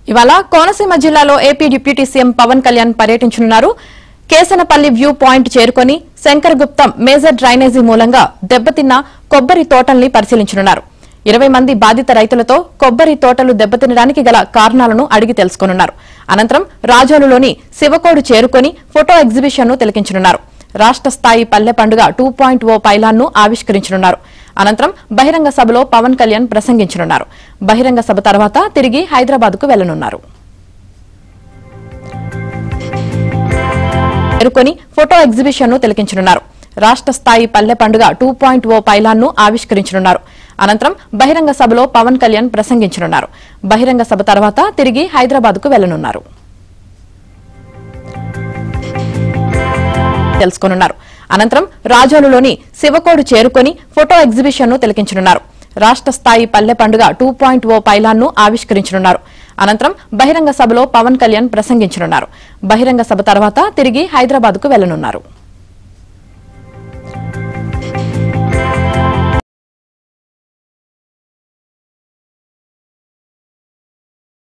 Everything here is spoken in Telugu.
ఇవాళ కోనసీమ జిల్లాలో AP deputy CM Pawan Kalyan పర్యటించనున్నారు. కేసనపల్లి వ్యూ పాయింట్ చేరుకుని శంకరగుప్తం మేజర్ డ్రైనేజీ మూలంగా దెబ్బతిన్న కొబ్బరి తోటల్ని పరిశీలించనున్నారు. 20 మంది బాధిత రైతులతో కొబ్బరి తోటలు దెబ్బతినడానికి గల కారణాలను అడిగి తెలుసుకోనున్నారు. అనంతరం రాజోలులోని శివకోడు చేరుకుని ఫోటో ఎగ్జిబిషన్ ను తిలకించనున్నారు. రాష్ట్ర స్థాయి పల్లె పండుగ 2.0 పైలాన్ ను ఆవిష్కరించనున్నారు. అనంతరం బహిరంగ సభలో పవన్ కళ్యాణ్ ప్రసంగించనున్నారు. బహిరంగ సభ తర్వాత తిరిగి హైదరాబాద్ కు వెళ్లనున్నారు. చేరుకుని ఫోటో ఎగ్జిబిషన్ ను తిలకించనున్నారు. రాష్ట్ర స్థాయి పల్లె పండుగ 2.0 పైలాన్ ను ఆవిష్కరించనున్నారు. అనంతరం బహిరంగ సభలో పవన్ కళ్యాణ్ ప్రసంగించనున్నారు. బహిరంగ సభ తర్వాత తిరిగి హైదరాబాద్ కు వెళ్లనున్నారు. తెలుసుకోనున్నారు. అనంతరం రాజోలులోని శివకోడు చేరుకుని ఫోటో ఎగ్జిబిషన్ ను తిలకించనున్నారు. రాష్ట్ర స్థాయి పల్లె పండుగ 2.0 పైలాన్ ను ఆవిష్కరించనున్నారు. అనంతరం బహిరంగ సభలో పవన్ కళ్యాణ్ ప్రసంగించనున్నారు. బహిరంగ సభ తర్వాత తిరిగి హైదరాబాద్ కు వెళ్లనున్నారు.